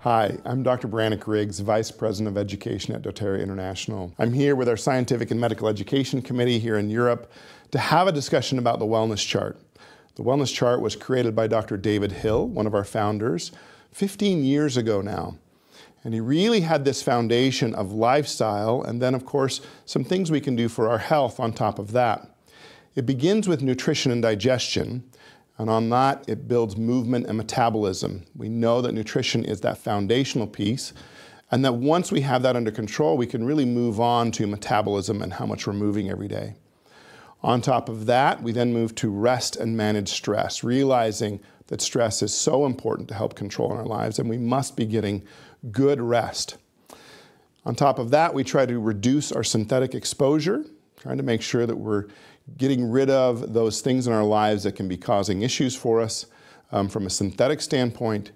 Hi, I'm Dr. Brannick Riggs, Vice President of Education at doTERRA International. I'm here with our Scientific and Medical Education Committee here in Europe to have a discussion about the wellness chart. The wellness chart was created by Dr. David Hill, one of our founders, 15 years ago now. And he really had this foundation of lifestyle and then, of course, some things we can do for our health on top of that. It begins with nutrition and digestion, and on that, it builds movement and metabolism. We know that nutrition is that foundational piece, and that once we have that under control, we can really move on to metabolism and how much we're moving every day. On top of that, we then move to rest and manage stress, realizing that stress is so important to help control in our lives, and we must be getting good rest. On top of that, we try to reduce our synthetic exposure, trying to make sure that we're getting rid of those things in our lives that can be causing issues for us from a synthetic standpoint.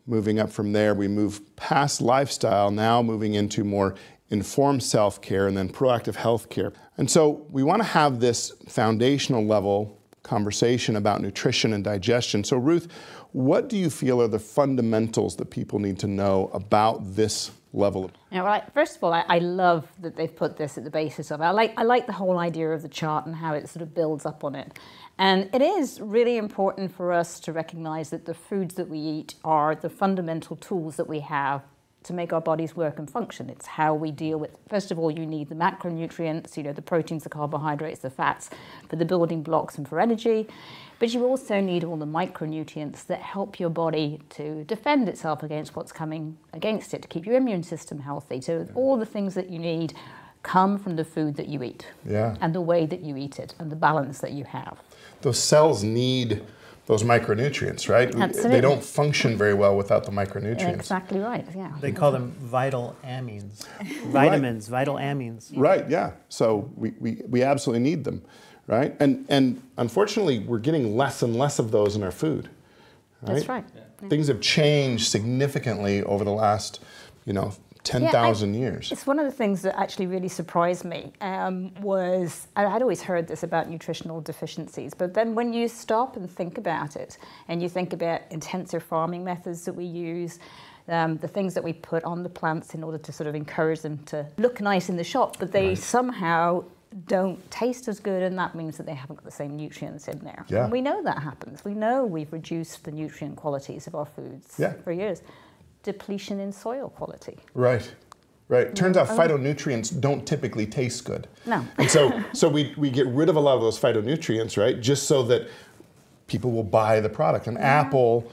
Moving up from there, we move past lifestyle, now moving into more informed self-care and then proactive health care. And so we want to have this foundational level conversation about nutrition and digestion. So Ruth, what do you feel are the fundamentals that people need to know about this level? Yeah, well, first of all, I love that they've put this at the basis of it. I like the whole idea of the chart and how it sort of builds up on it. And it is really important for us to recognize that the foods that we eat are the fundamental tools that we have to make our bodies work and function. It's how we deal with, first of all, you need the macronutrients, you know, the proteins, the carbohydrates, the fats, for the building blocks and for energy. But you also need all the micronutrients that help your body to defend itself against what's coming against it, to keep your immune system healthy. So all the things that you need come from the food that you eat and the way that you eat it and the balance that you have. Those cells need those micronutrients, right? Absolutely. They don't function very well without the micronutrients. Exactly right, yeah. They call them vital amines. Vitamins, vital amines. Right, yeah. So we absolutely need them, right? And unfortunately, we're getting less and less of those in our food. Right? That's right. Yeah. Things have changed significantly over the last, 10,000 years. It's one of the things that actually really surprised me was, I'd always heard this about nutritional deficiencies, but then when you stop and think about it, and you think about intensive farming methods that we use, the things that we put on the plants in order to sort of encourage them to look nice in the shop, but they somehow don't taste as good, and that means that they haven't got the same nutrients in there. Yeah. And we know that happens. We know we've reduced the nutrient qualities of our foods for years. Depletion in soil quality. Right. Turns out phytonutrients don't typically taste good. No. And so we get rid of a lot of those phytonutrients, right? Just so that people will buy the product. An apple,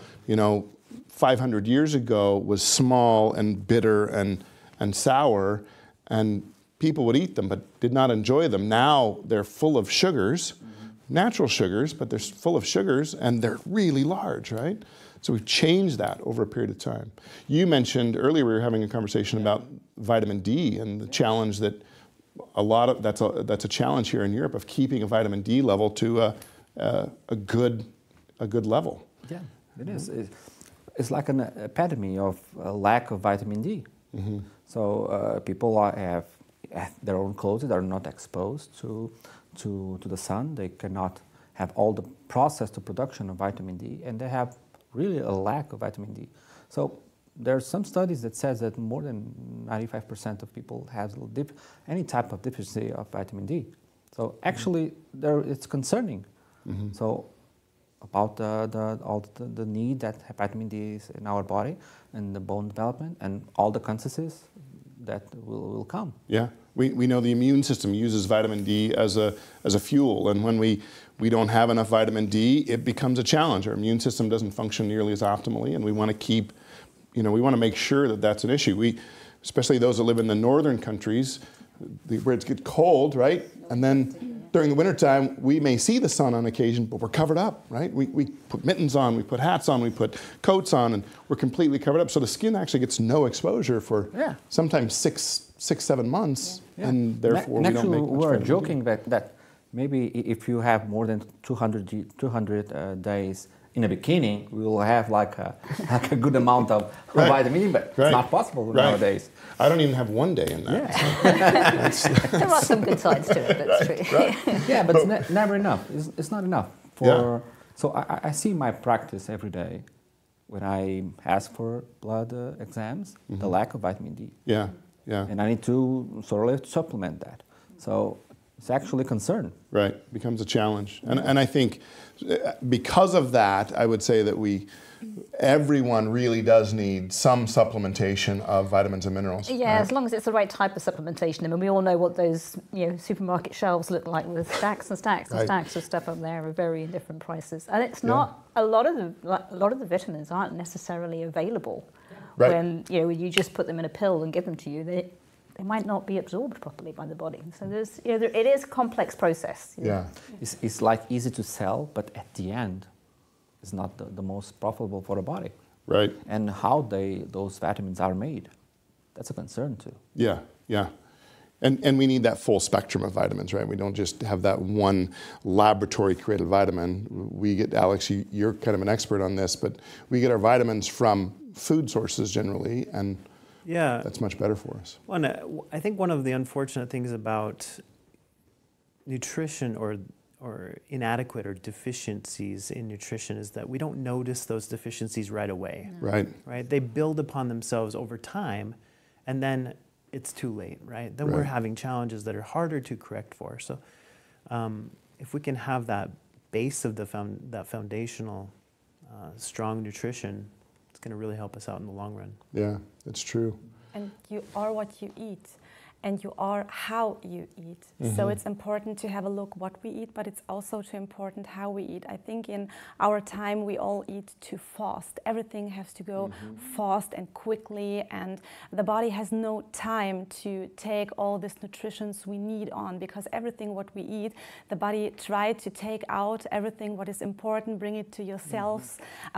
500 years ago was small and bitter and sour, and people would eat them but did not enjoy them. Now they're full of sugars, natural sugars, but they're full of sugars and they're really large, right? So we've changed that over a period of time. You mentioned earlier, we were having a conversation about vitamin D and the challenge that that's a challenge here in Europe of keeping a vitamin D level to a good level. Yeah, it is. It's like an epitome of a lack of vitamin D. So people have their own clothes that are not exposed to the sun. They cannot have all the process to production of vitamin D, and they have really a lack of vitamin D. So there are some studies that says that more than 95% of people have any type of deficiency of vitamin D. So actually, it's concerning. So about the need that vitamin D is in our body and the bone development and all the consequences that will come. Yeah, we know the immune system uses vitamin D as a fuel, and when we don't have enough vitamin D, it becomes a challenge. Our immune system doesn't function nearly as optimally, and we want to keep, we want to make sure that that's an issue. Especially those that live in the northern countries, where it gets cold, right? And then during the wintertime, we may see the sun on occasion, but we're covered up, right? We put mittens on, we put hats on, we put coats on, and we're completely covered up. So the skin actually gets no exposure for sometimes 6-7 months, and therefore we don't make much we're joking that maybe if you have more than 200 days in the beginning, we will have like a good amount of vitamin D, but it's not possible nowadays. I don't even have one day in that. Yeah. There are some good sides to it, that's true. Yeah, but it's never enough. It's not enough. So I see my practice every day. when I ask for blood exams, the lack of vitamin D. Yeah, yeah. And I need to thoroughly supplement that. So it's actually a concern. Right, becomes a challenge. And I think because of that, I would say that everyone really does need some supplementation of vitamins and minerals. Yeah, right? As long as it's the right type of supplementation. I mean, we all know what those supermarket shelves look like with stacks and stacks and stacks of stuff up there of varying different prices. And it's not a lot of the vitamins aren't necessarily available when you just put them in a pill and give them to you. They might not be absorbed properly by the body. So there's it is a complex process. Yeah, it's like easy to sell, but at the end, it's not the most profitable for the body. Right. And how those vitamins are made, that's a concern too. Yeah, yeah. And we need that full spectrum of vitamins, right? We don't just have that one laboratory created vitamin. We get, Alex, you're kind of an expert on this, but we get our vitamins from food sources generally, and that's much better for us. Well, I think one of the unfortunate things about nutrition or inadequate or deficiencies in nutrition is that we don't notice those deficiencies right away. No. Right? They build upon themselves over time, and then it's too late, right? Then we're having challenges that are harder to correct for. So if we can have that base of that foundational strong nutrition, it's going to really help us out in the long run. Yeah, that's true. And you are what you eat. And you are how you eat. So it's important to have a look what we eat, but it's also too important how we eat. I think in our time we all eat too fast. Everything has to go fast and quickly, and the body has no time to take all this nutritions we need on, because everything what we eat, the body tries to take out everything what is important, bring it to your cells,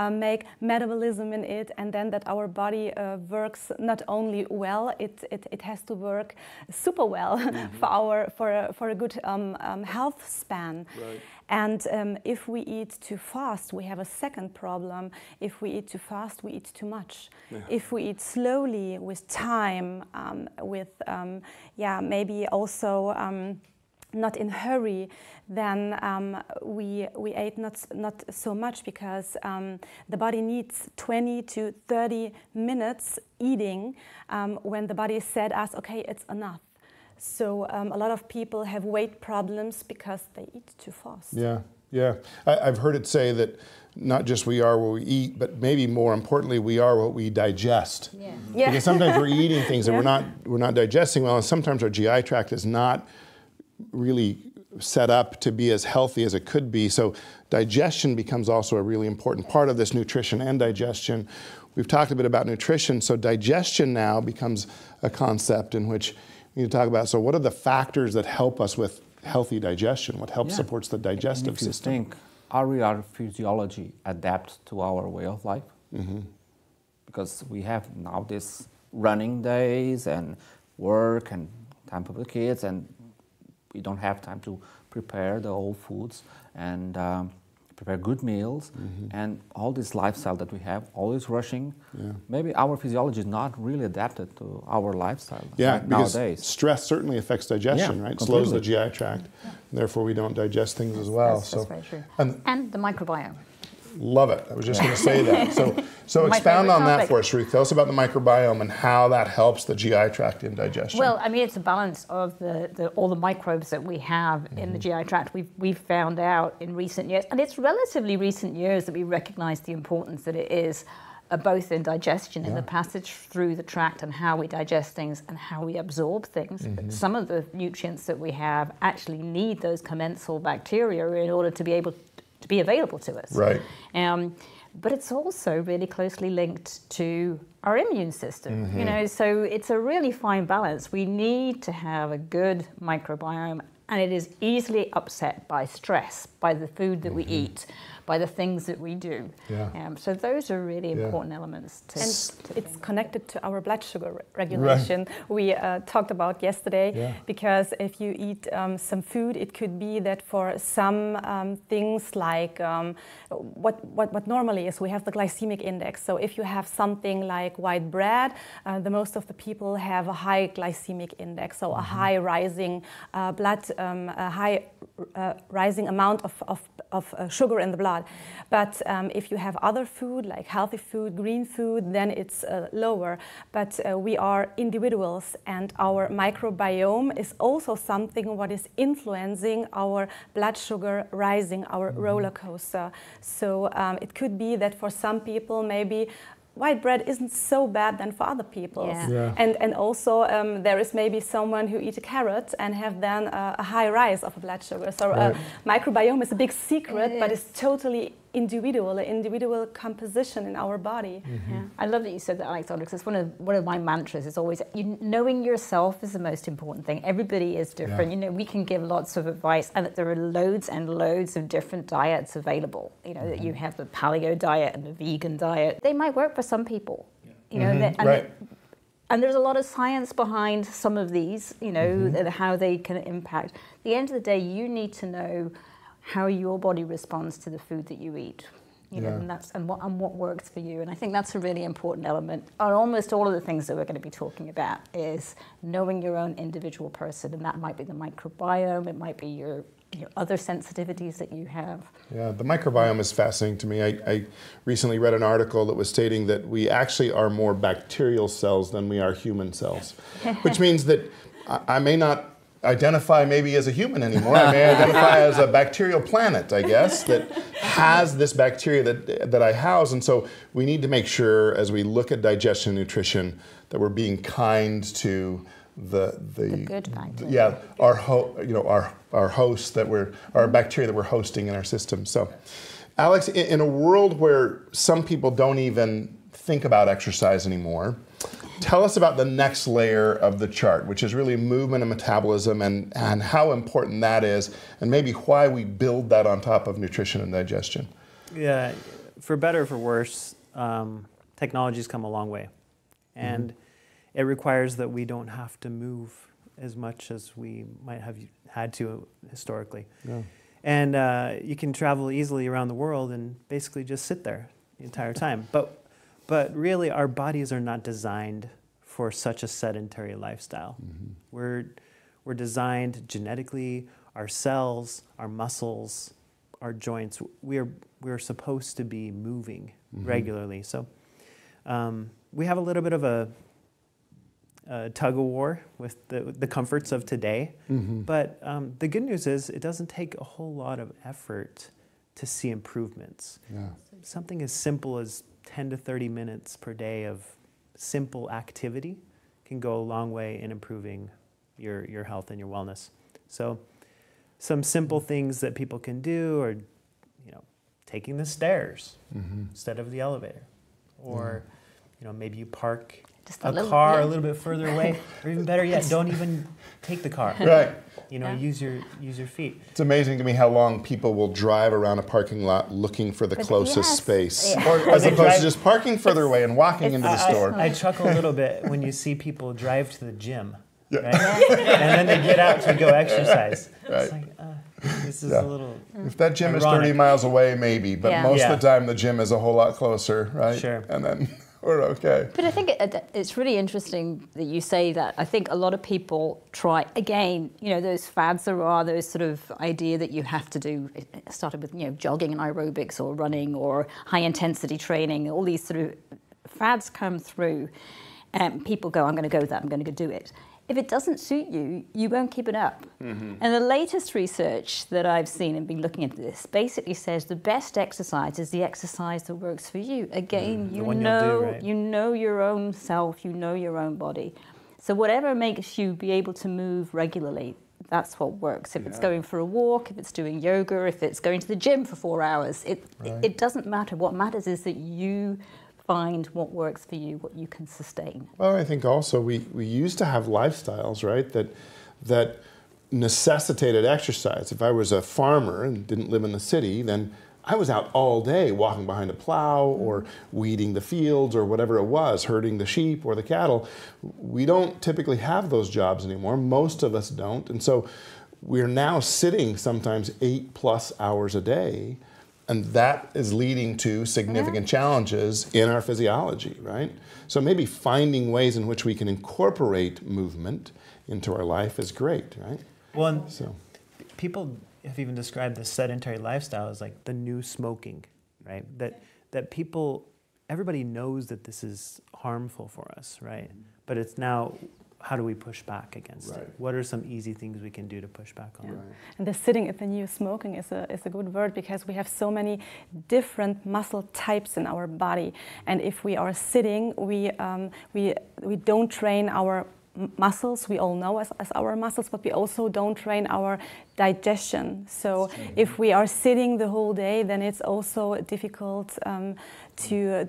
make metabolism in it, and then that our body works not only well, it has to work super well for a good health span. Right. And if we eat too fast, we have a second problem. If we eat too fast, we eat too much. If we eat slowly, with time, maybe also not in hurry, then we ate not so much, because the body needs 20 to 30 minutes eating when the body said us, okay, it's enough. So a lot of people have weight problems because they eat too fast. Yeah, yeah. I've heard it say that not just we are what we eat, but maybe more importantly, we are what we digest. Yeah. Because sometimes we're eating things that we're not digesting well, and sometimes our GI tract is not really set up to be as healthy as it could be. So digestion becomes also a really important part of this, nutrition and digestion. We've talked a bit about nutrition, so digestion now becomes a concept in which we need to talk about, so what are the factors that help us with healthy digestion? What helps supports the digestive system? And if you think, our physiology adapts to our way of life? Because we have now this running days and work and time for the kids, and we don't have time to prepare the whole foods and prepare good meals, and all this lifestyle that we have, always rushing. Maybe our physiology is not really adapted to our lifestyle nowadays. Stress certainly affects digestion, right? Slows the GI tract. Therefore, we don't digest things as well. That's very true. And the microbiome. Love it. I was just going to say that. So expound on that for us, Ruth. Tell us about the microbiome and how that helps the GI tract in digestion. Well, I mean, it's a balance of all the microbes that we have in the GI tract. We've found out in recent years, and it's relatively recent years that we recognize the importance that it is both in digestion, in the passage through the tract and how we digest things and how we absorb things. Some of the nutrients that we have actually need those commensal bacteria in order to be able to be available to us. Right. But it's also really closely linked to our immune system. So it's a really fine balance. We need to have a good microbiome, and it is easily upset by stress, by the food that we eat, by the things that we do. So those are really important elements. And it's connected to our blood sugar regulation we talked about yesterday, because if you eat some food, it could be that for some things like what normally is, we have the glycemic index. So if you have something like white bread, the most of the people have a high glycemic index, so a high rising blood, a high rising amount of sugar in the blood. But if you have other food, like healthy food, green food, then it's lower. But we are individuals, and our microbiome is also something what is influencing our blood sugar rising, our roller coaster. So it could be that for some people maybe white bread isn't so bad than for other people. Yeah. And also there is maybe someone who eat a carrot and have then a high rise of blood sugar. So microbiome is a big secret, but it's totally individual composition in our body. Yeah. I love that you said that, Alex, because it's one of my mantras is always knowing yourself is the most important thing. Everybody is different. You know, we can give lots of advice, and that there are loads and loads of different diets available. You know, that you have the paleo diet and the vegan diet. They might work for some people. You know, and there's a lot of science behind some of these. You know, how they can impact. At the end of the day, you need to know how your body responds to the food that you eat, you know, and what works for you. And I think that's a really important element. Almost all of the things that we're going to be talking about is knowing your own individual person, and that might be the microbiome, it might be your other sensitivities that you have. Yeah, the microbiome is fascinating to me. I recently read an article that was stating that we actually are more bacterial cells than we are human cells, which means that I may not identify maybe as a human anymore. I may identify as a bacterial planet, I guess, that has this bacteria that I house. And so we need to make sure, as we look at digestion and nutrition, that we're being kind to the good bacteria. our host our bacteria that we're hosting in our system. So, Alex, in a world where some people don't even think about exercise anymore, tell us about the next layer of the chart, which is really movement and metabolism, and how important that is, and maybe why we build that on top of nutrition and digestion. Yeah, for better or for worse, technology's come a long way. And it requires that we don't have to move as much as we might have had to historically. Yeah. And you can travel easily around the world and basically just sit there the entire time. But really, our bodies are not designed for such a sedentary lifestyle. We're designed genetically, our cells, our muscles, our joints. We're supposed to be moving regularly. So we have a little bit of a tug of war with the comforts of today. But the good news is it doesn't take a whole lot of effort to see improvements. Yeah. Something as simple as 10 to 30 minutes per day of simple activity can go a long way in improving your health and your wellness. So some simple things that people can do are, taking the stairs instead of the elevator. Or, maybe you park a car a little bit further away, or even better yet, don't even take the car. Right. Use your feet. It's amazing to me how long people will drive around a parking lot looking for the closest space, as opposed to just parking further away and walking into the store. I chuckle a little bit when you see people drive to the gym, right? And then they get out to go exercise. Right. It's like, this is a little If that gym ironic. is 30 miles away, maybe, but most of the time the gym is a whole lot closer, right? Sure. And then we're okay. But I think it's really interesting that you say that. I think a lot of people try, again, those fads there are, those sort of idea that you have to do, it started with, jogging and aerobics or running or high intensity training, all these sort of fads come through and people go, I'm going to go with that, I'm going to go do it. If it doesn't suit you, you won't keep it up. And the latest research that I've seen and been looking at this basically says the best exercise is the exercise that works for you. Again, you know your own self, you know your own body. So whatever makes you be able to move regularly, that's what works. If it's going for a walk, if it's doing yoga, if it's going to the gym for 4 hours, it doesn't matter. What matters is that you find what works for you, what you can sustain. Well, I think also we used to have lifestyles, right, that necessitated exercise. If I was a farmer and didn't live in the city, then I was out all day walking behind a plow or weeding the fields or whatever it was, herding the sheep or the cattle. We don't typically have those jobs anymore. Most of us don't. And so we're now sitting sometimes 8+ hours a day. And that is leading to significant challenges in our physiology, right? So maybe finding ways in which we can incorporate movement into our life is great, right? Well, people have even described the sedentary lifestyle as like the new smoking, right? That people, everybody knows that this is harmful for us, right? But it's now, how do we push back against it? What are some easy things we can do to push back on it? And the sitting at the new smoking is a good word, because we have so many different muscle types in our body. And if we are sitting, we don't train our muscles we all know as our muscles, but we also don't train our digestion. So if we are sitting the whole day, then it's also difficult to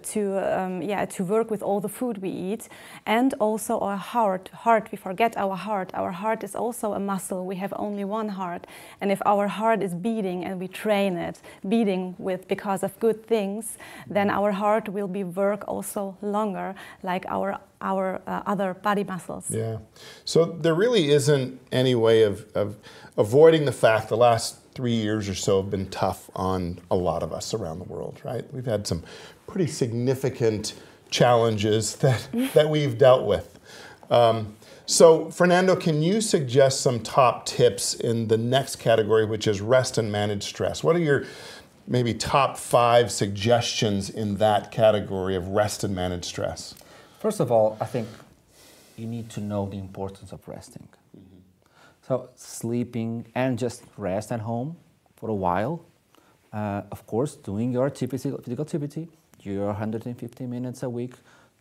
work with all the food we eat. And also our heart, we forget our heart. Our heart is also a muscle. We have only one heart. And if our heart is beating and we train it, beating because of good things, then our heart will be work also longer, like our other body muscles. Yeah. So there really isn't any way of avoiding the fact the last 3 years or so have been tough on a lot of us around the world, right? We've had some pretty significant challenges that we've dealt with. So Fernando, can you suggest some top tips in the next category, which is rest and manage stress? What are your maybe top 5 suggestions in that category of rest and manage stress? First of all, I think you need to know the importance of resting. So sleeping and just rest at home for a while. Of course, doing your physical activity, your 150 minutes a week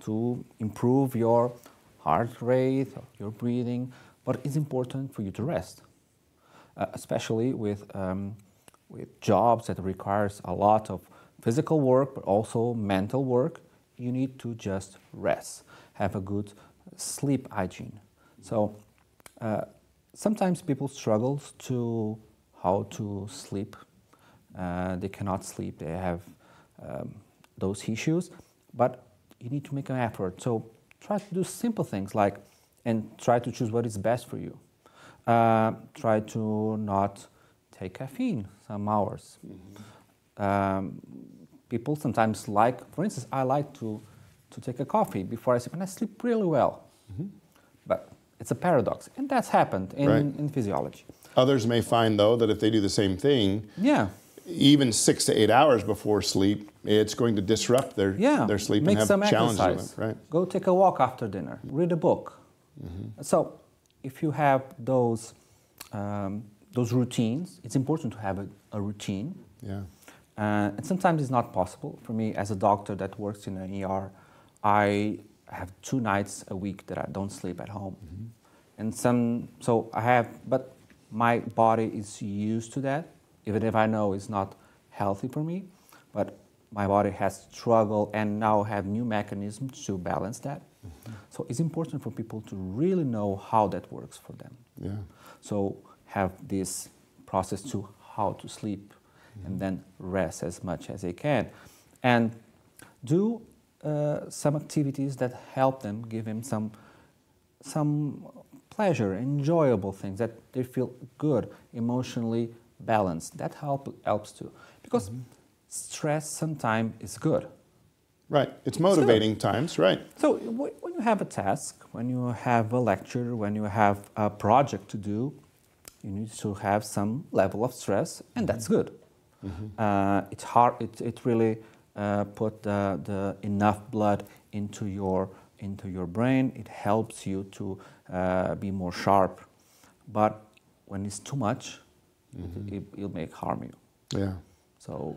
to improve your heart rate, your breathing. But it's important for you to rest, especially with jobs that requires a lot of physical work, but also mental work. You need to just rest, have a good sleep hygiene. So sometimes people struggle to how to sleep. They cannot sleep. They have those issues, but you need to make an effort. So try to do simple things and try to choose what is best for you. Try to not take caffeine some hours. People sometimes for instance, I like to take a coffee before I sleep, and I sleep really well. But it's a paradox, and that's happened in physiology. Others may find, though, that if they do the same thing, even 6 to 8 hours before sleep, it's going to disrupt their sleep Make and some have challenges exercise. with it. Right? Go take a walk after dinner. Read a book. So if you have those routines, it's important to have a routine. Yeah. And sometimes it's not possible. For me, as a doctor that works in an ER, I have 2 nights a week that I don't sleep at home. But my body is used to that, even if I know it's not healthy for me. But my body has struggled and now have new mechanisms to balance that. So it's important for people to really know how that works for them. Yeah. So have this process to how to sleep and then rest as much as they can. And do some activities that help them, give them some pleasure, enjoyable things that they feel good, emotionally balanced. That helps too. Because stress sometimes is good. Right. It's motivating times, right. So when you have a task, when you have a lecture, when you have a project to do, you need to have some level of stress, and that's good. It's hard. It really put the enough blood into your brain. It helps you to be more sharp. But when it's too much, it'll make harm you. Yeah. So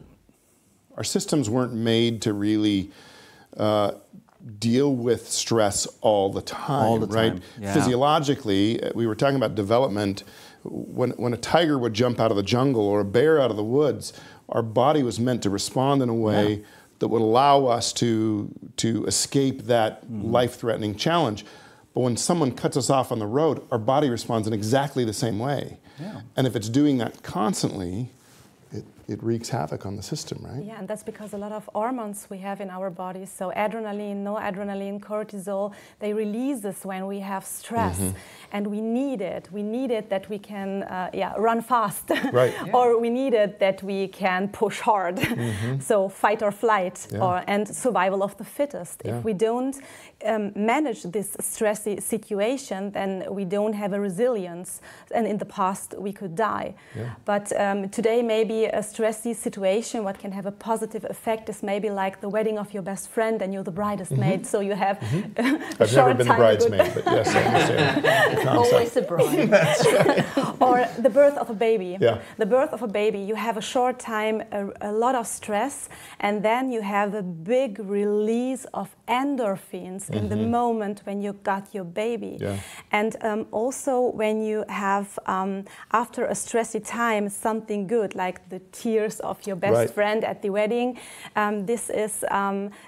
our systems weren't made to really deal with stress all the time, right? Yeah. Physiologically, we were talking about development. When a tiger would jump out of the jungle or a bear out of the woods, our body was meant to respond in a way that would allow us to escape that life-threatening challenge. But when someone cuts us off on the road, our body responds in exactly the same way. Yeah. And if it's doing that constantly, it wreaks havoc on the system, right? Yeah, and that's because a lot of hormones we have in our bodies, so adrenaline, noradrenaline, cortisol, they release this when we have stress. And we need it. We need it that we can run fast. Right. Or we need it that we can push hard. So fight or flight, and survival of the fittest. If we don't manage this stressy situation, then we don't have a resilience. And in the past, we could die. But today, maybe a stressy situation, what can have a positive effect is maybe like the wedding of your best friend and you're the bridesmaid. So you have I've never been the bridesmaid, but yes, I understand. Always a bride. That's right. Or the birth of a baby. Yeah. The birth of a baby, you have a short time, a lot of stress, and then you have a big release of endorphins in the moment when you got your baby. And also when you have, after a stressy time, something good, like the tears of your best friend at the wedding, this is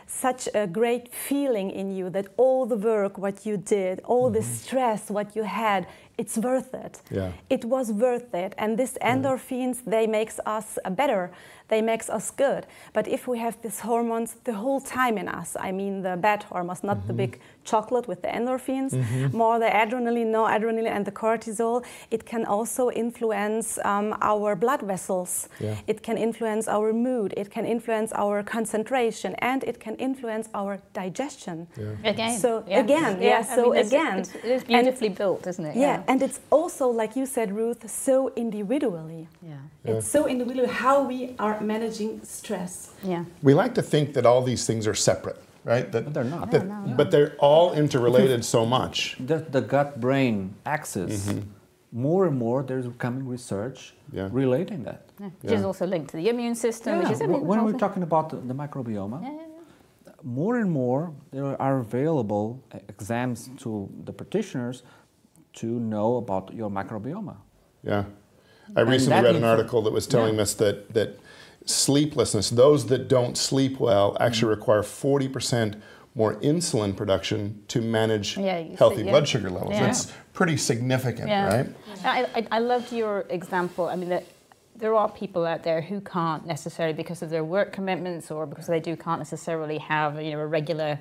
such a great feeling in you that all the work, what you did, all the stress, what you had, it's worth it. It was worth it. And these endorphins, they makes us better. They makes us good. But if we have these hormones the whole time in us, I mean the bad hormones, not the big chocolate with the endorphins, more the adrenaline, noradrenaline, and the cortisol, it can also influence our blood vessels. It can influence our mood. It can influence our concentration, and it can influence our digestion. Again. So it is beautifully built, isn't it? And it's also, like you said, Ruth, so individually. It's so individual how we are managing stress. We like to think that all these things are separate, right? But they're not. But they're all interrelated so much. The gut-brain axis, more and more there's coming research relating that. Which is also linked to the immune system. Which is when we're talking about the microbiome, more and more there are available exams to the practitioners to know about your microbiome. I recently read an article that was telling us that sleeplessness, those that don't sleep well, actually require 40% more insulin production to manage healthy blood sugar levels. That's pretty significant, right? I loved your example. I mean, there are people out there who can't necessarily, because of their work commitments or because they can't necessarily have a regular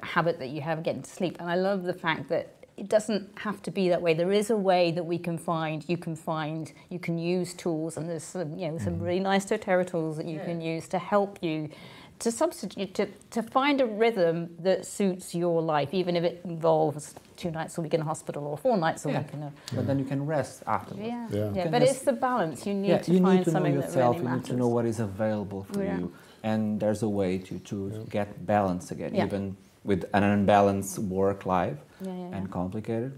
habit that you have getting to sleep. And I love the fact that it doesn't have to be that way. There is a way that you can use tools, and there's some really nice doTERRA tools that you can use to help you to substitute, to find a rhythm that suits your life, even if it involves 2 nights a week in a hospital or 4 nights a week in a... But then you can rest afterwards. But it's the balance. You need to find something that really matters. You need to know what is available for you. And there's a way to get balance again, even with an unbalanced work life and complicated.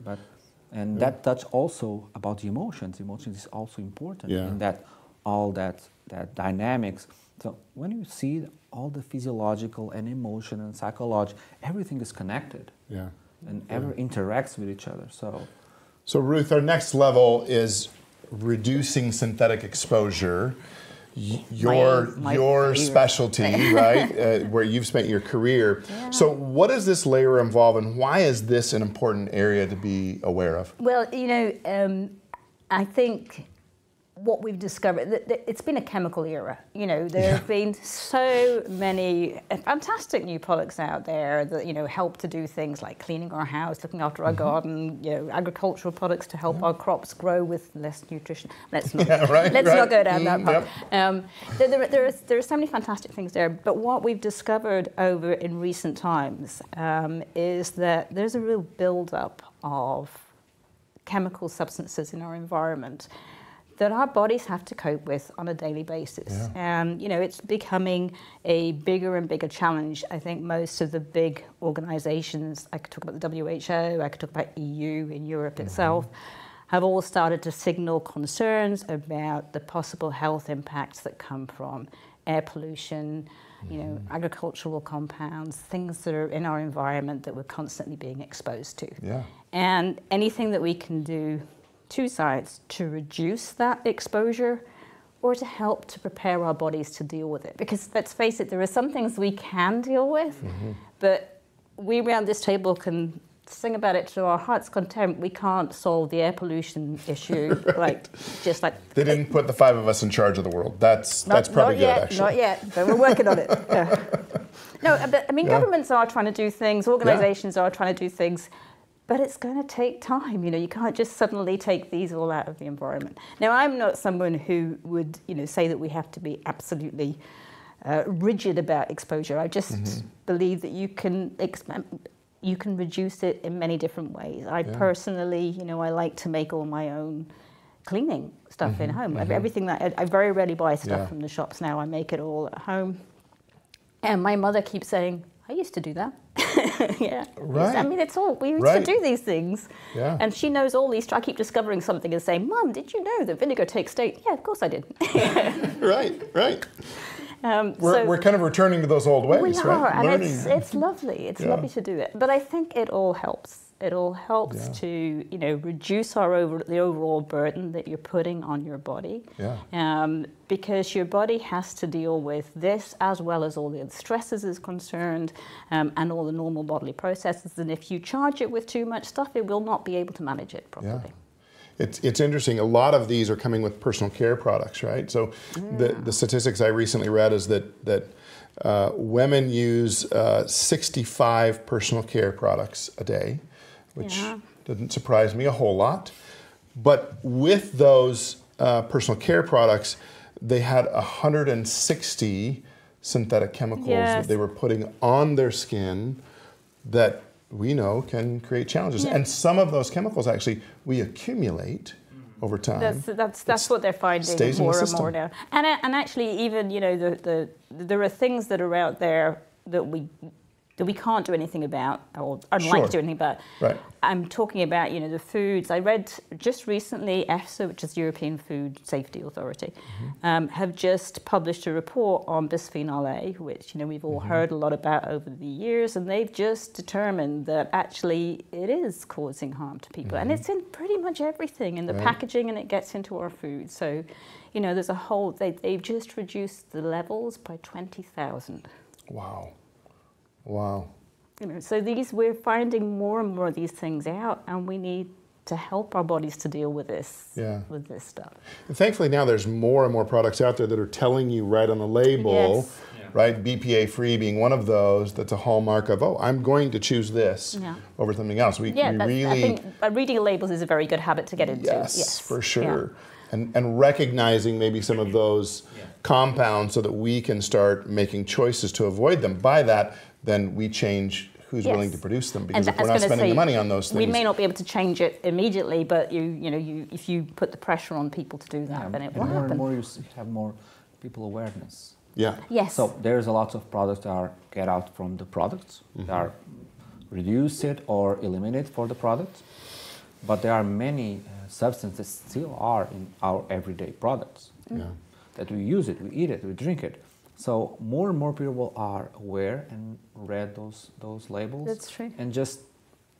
And that touch also about the emotions. Emotions is also important in that all that dynamics. So when you see all the physiological and emotion and psychological, everything is connected. And ever interacts with each other. So Ruth, our next level is reducing synthetic exposure. Your specialty, right, where you've spent your career. So what does this layer involve, and why is this an important area to be aware of? Well, I think what we've discovered, that it's been a chemical era. There have been so many fantastic new products out there that, help to do things like cleaning our house, looking after our garden, agricultural products to help our crops grow with less nutrition. Let's not go down that path. There are so many fantastic things there, but what we've discovered over in recent times is that there's a real build-up of chemical substances in our environment that our bodies have to cope with on a daily basis. And, it's becoming a bigger and bigger challenge. I think most of the big organizations, I could talk about the WHO, I could talk about EU in Europe itself, have all started to signal concerns about the possible health impacts that come from air pollution, agricultural compounds, things that are in our environment that we're constantly being exposed to. And anything that we can do, 2 sides, to reduce that exposure or to help to prepare our bodies to deal with it. Because let's face it, there are some things we can deal with, but we around this table can sing about it to our heart's content, we can't solve the air pollution issue, just like... They didn't put the 5 of us in charge of the world. That's probably good, actually. Not yet, but we're working on it. Yeah. No, but I mean, governments are trying to do things, organizations are trying to do things, but it's going to take time. You can't just suddenly take these all out of the environment. Now, I'm not someone who would, say that we have to be absolutely rigid about exposure. I just believe that you can reduce it in many different ways. I personally, I like to make all my own cleaning stuff in home. Everything that I very rarely buy stuff from the shops now. I make it all at home. And my mother keeps saying, I used to do that. Yeah. Right. I mean, it's all, we used to do these things. Yeah. And she knows all these. I keep discovering something and saying, Mum, did you know that vinegar takes state? Yeah, of course I did. Right. So we're kind of returning to those old ways, we are, right? and it's lovely. It's lovely to do it. But I think it all helps. It all helps to, reduce the overall burden that you're putting on your body. Yeah. Because your body has to deal with this as well as all the stresses is concerned, and all the normal bodily processes. And if you charge it with too much stuff, it will not be able to manage it properly. Yeah. It's interesting. A lot of these are coming with personal care products, right? So the statistics I recently read is that women use 65 personal care products a day, which doesn't surprise me a whole lot. But with those personal care products, they had 160 synthetic chemicals that they were putting on their skin that we know can create challenges. And some of those chemicals actually we accumulate over time. That's what they're finding more and more now. And actually even, there are things that are out there that we can't do anything about, or unlike to do anything about. Right. I'm talking about, the foods. I read just recently, EFSA, which is the European Food Safety Authority, have just published a report on bisphenol A, which, we've all heard a lot about over the years, and they've just determined that actually it is causing harm to people. And it's in pretty much everything, in the packaging, and it gets into our food. So, there's a whole, they've just reduced the levels by 20,000. Wow. So we're finding more and more of these things out, and we need to help our bodies to deal with this, with this stuff. And thankfully now there's more and more products out there that are telling you right on the label, right? BPA free being one of those. That's a hallmark of, I'm going to choose this over something else. I think reading labels is a very good habit to get into. Yes, for sure. Yeah. And recognizing maybe some of those compounds so that we can start making choices to avoid them. By that, then we change who's willing to produce them, because if we're not spending the money on those things, we may not be able to change it immediately, but if you put the pressure on people to do that, then it will happen. And more you have more people awareness. Yeah. Yes. So there's a lot of products that are get out from the products, that are reduce it or eliminate for the product, but there are many substances that still are in our everyday products. That we use it, we eat it, we drink it. So more and more people are aware and read those labels. That's true. And just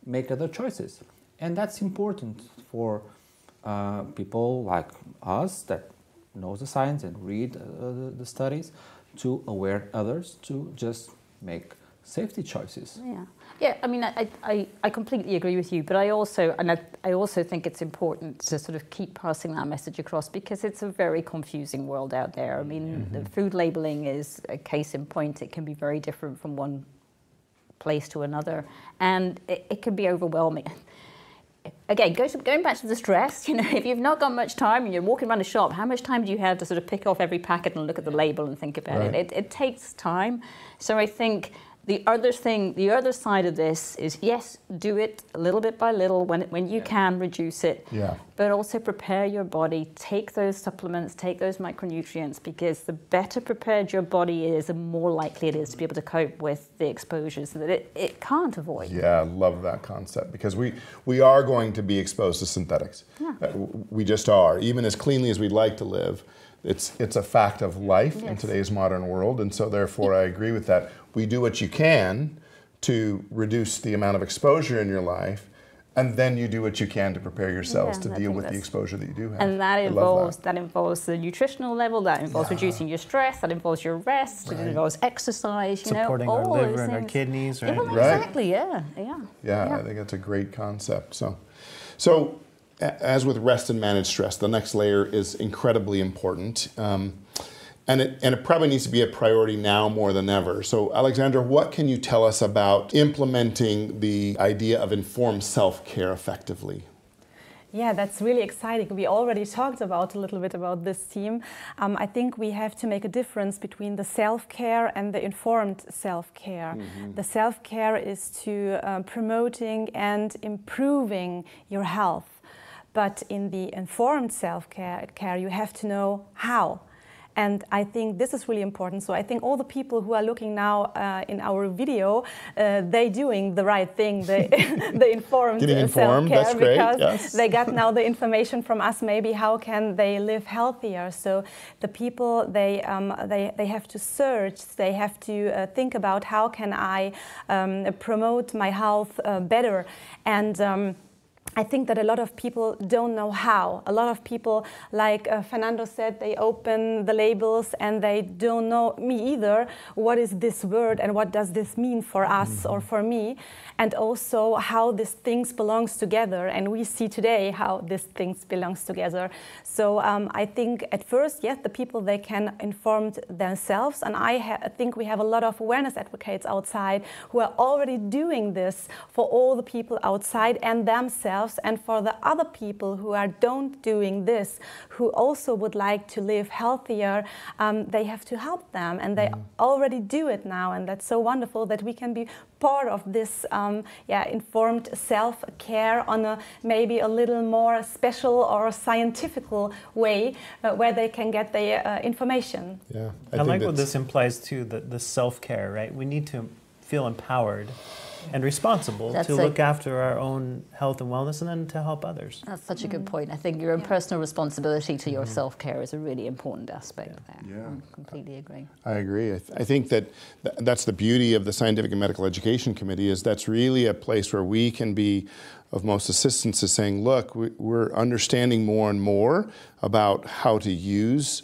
make other choices. And that's important for people like us that knows the science and read the studies, to aware others to just make safety choices. Yeah. I mean, I completely agree with you, but I also think it's important to sort of keep passing that message across, because it's a very confusing world out there. I mean, the food labeling is a case in point. It can be very different from one place to another, and it can be overwhelming. Again, going back to the stress, if you've not got much time and you're walking around the shop, how much time do you have to sort of pick off every packet and look at the label and think about it? It takes time. So I think the other side of this is, yes, do it little bit by little when you can, reduce it. But also prepare your body, take those supplements, take those micronutrients, because the better prepared your body is, the more likely it is to be able to cope with the exposures that it can't avoid. Yeah, I love that concept, because we are going to be exposed to synthetics. We just are, even as cleanly as we'd like to live. It's a fact of life in today's modern world, and so therefore I agree with that. We do what you can to reduce the amount of exposure in your life, And then you do what you can to prepare yourselves to I deal think with the that's- exposure that you do have. And that I love involves the nutritional level, that involves reducing your stress, that involves your rest, it involves exercise, supporting all our those liver and our things. kidneys, right? Yeah, well, Right. exactly, yeah. Yeah, I think that's a great concept. So as with rest and managed stress, the next layer is incredibly important. And it probably needs to be a priority now more than ever. So Alexandra, what can you tell us about implementing the idea of informed self-care effectively? Yeah, that's really exciting. We already talked about a little bit about this theme. I think we have to make a difference between the self-care and the informed self-care. The self-care is to promoting and improving your health. But in the informed self-care, you have to know how. And I think this is really important. So I think all the people who are looking now in our video, they doing the right thing, the informed self-care, because they got now the information from us. Maybe how can they live healthier? So the people they have to search. They have to think about how can I promote my health better. And I think that a lot of people don't know how. A lot of people, like Fernando said, they open the labels and they don't know, me either, what is this word and what does this mean for us or for me, and also how these things belongs together. And we see today how these things belongs together. So I think at first, yes, the people, they can inform themselves. And I think we have a lot of awareness advocates outside who are already doing this for all the people outside and themselves. And for the other people who are don't doing this, who also would like to live healthier, they have to help them, and they already do it now, and that's so wonderful that we can be part of this informed self-care on a maybe a little more special or scientific way where they can get the information. Yeah, I like what this implies too, the self-care, right? We need to feel empowered and responsible to look after our own health and wellness, and then to help others. That's such a good point. I think your own personal responsibility to your self-care is a really important aspect there. Yeah. I completely agree. I agree. I think that that's the beauty of the Scientific and Medical Education Committee, is that's really a place where we can be of most assistance, is saying, look, we're understanding more and more about how to use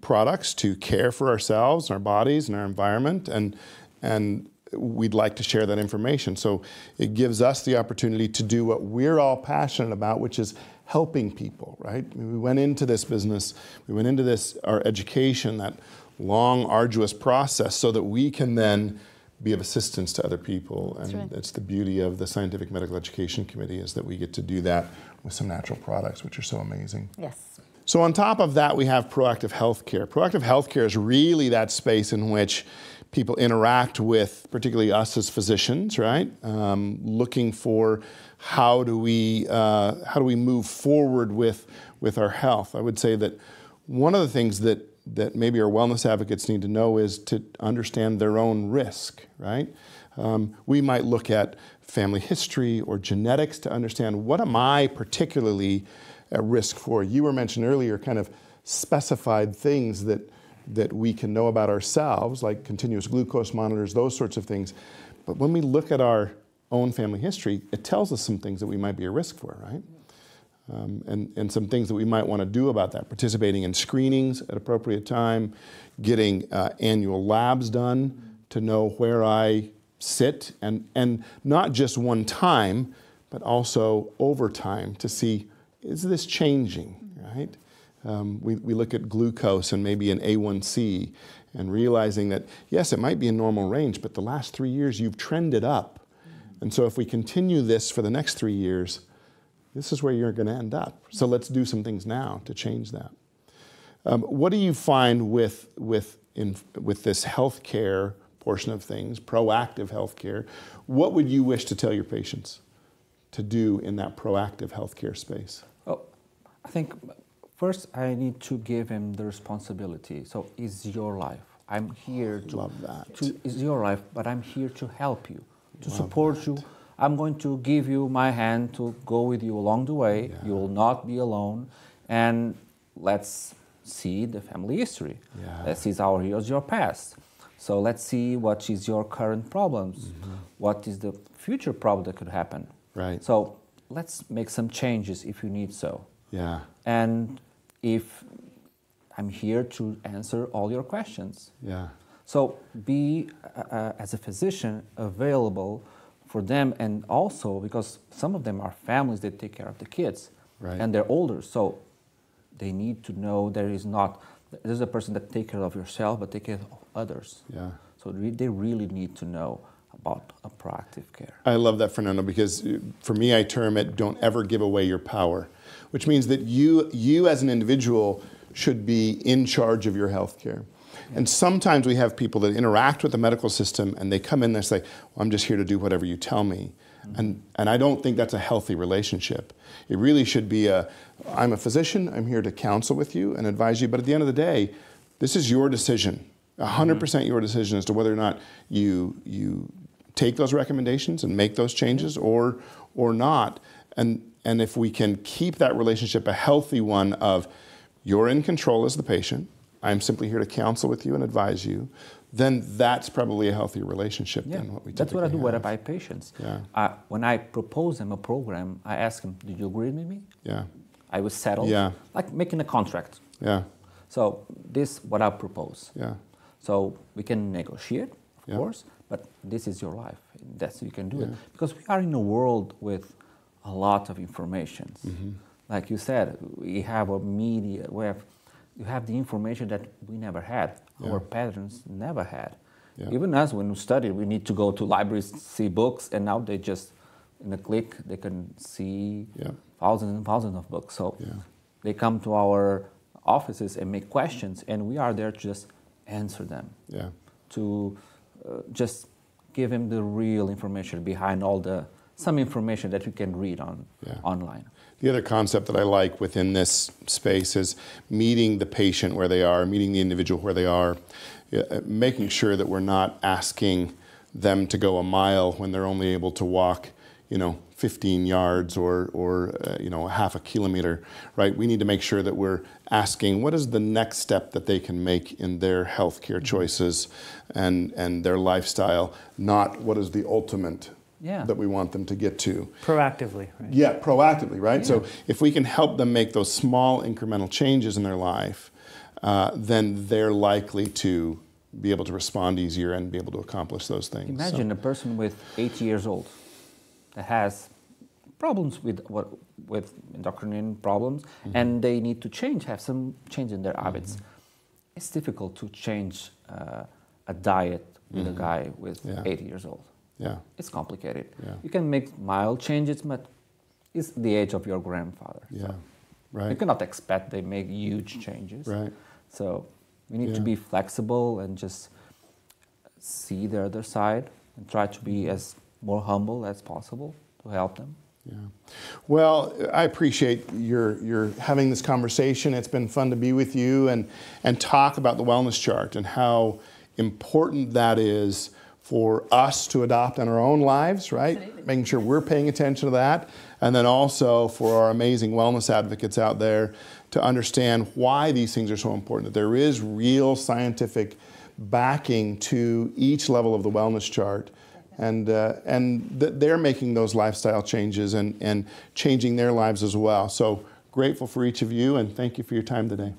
products to care for ourselves, our bodies, and our environment, and we'd like to share that information. So it gives us the opportunity to do what we're all passionate about, which is helping people, right? We went into this business, we went into this, our education, that long, arduous process, so that we can then be of assistance to other people. And that's the beauty of the Scientific Medical Education Committee, is that we get to do that with some natural products, which are so amazing. Yes. So on top of that, we have proactive healthcare. Proactive healthcare is really that space in which people interact with, particularly us as physicians, right? Looking for how do we move forward with our health. I would say that one of the things that maybe our wellness advocates need to know is to understand their own risk, right? We might look at family history or genetics to understand, what am I particularly at risk for? You were mentioned earlier, kind of specified things that we can know about ourselves, like continuous glucose monitors, those sorts of things. But when we look at our own family history, it tells us some things that we might be at risk for, right? And some things that we might want to do about that. Participating in screenings at appropriate time, getting annual labs done to know where I sit, and not just one time, but also over time to see, is this changing, right? We look at glucose and maybe an A1C, and realizing that, yes, it might be in normal range, but the last 3 years you've trended up. And so if we continue this for the next 3 years, this is where you're going to end up. So let's do some things now to change that. What do you find with this healthcare portion of things, proactive healthcare? What would you wish to tell your patients to do in that proactive healthcare space? Well, I think first I need to give him the responsibility. So it's your life. I'm here to love that. It's your life, but I'm here to help you, to support you. I'm going to give you my hand to go with you along the way. You will not be alone. And let's see the family history. Let's see how is your past. So let's see what is your current problems. What is the future problem that could happen. Right. So let's make some changes if you need so. Yeah. And if I'm here to answer all your questions. Yeah. So be, as a physician, available for them, and also because some of them are families that take care of the kids, right. and they're older, so they need to know there's a person that take care of yourself, but take care of others. Yeah. So they really need to know about a proactive care. I love that, Fernando, because for me, I term it, don't ever give away your power, which means that you as an individual should be in charge of your health care. And sometimes we have people that interact with the medical system and they come in and they say, well, I'm just here to do whatever you tell me. And I don't think that's a healthy relationship. It really should be I'm a physician, I'm here to counsel with you and advise you, but at the end of the day, this is your decision, 100% your decision as to whether or not you take those recommendations and make those changes or not. And if we can keep that relationship a healthy one of you're in control as the patient, I'm simply here to counsel with you and advise you, then that's probably a healthier relationship than what we typically That's what I do have. with my patients. Yeah. When I propose them a program, I ask them, do you agree with me? Yeah. I was settled. Yeah. Like making a contract. Yeah. So this what I propose. Yeah. So we can negotiate, of Yeah. course, but this is your life. That's you can do it. Because we are in a world with a lot of information. Like you said, we have a media, you have the information that we never had, our parents never had. Yeah. Even us, when we studied, we need to go to libraries, see books, and now they just, in a click, they can see thousands and thousands of books. So they come to our offices and make questions, and we are there to just answer them. Yeah. To just give them the real information behind some information that you can read online. The other concept that I like within this space is meeting the patient where they are, meeting the individual where they are, making sure that we're not asking them to go a mile when they're only able to walk, 15 yards or half a kilometer, right? We need to make sure that we're asking what is the next step that they can make in their healthcare choices and their lifestyle, not what is the ultimate that we want them to get to. Proactively, right? Yeah, proactively, right? So if we can help them make those small incremental changes in their life, then they're likely to be able to respond easier and be able to accomplish those things. Imagine a person with 80 years old that has problems with endocrine problems, and they need to have some change in their habits. It's difficult to change a diet with a guy with 80 years old. Yeah. It's complicated. Yeah. You can make mild changes, but it's the age of your grandfather. Yeah, So right. you cannot expect they make huge changes. Right. So we need to be flexible and just see the other side and try to be as more humble as possible to help them. Yeah. Well, I appreciate your having this conversation. It's been fun to be with you and talk about the wellness chart and how important that is for us to adopt in our own lives, right? Absolutely. Making sure we're paying attention to that. And then also for our amazing wellness advocates out there to understand why these things are so important, that there is real scientific backing to each level of the wellness chart. And that they're making those lifestyle changes and changing their lives as well. So grateful for each of you, and thank you for your time today.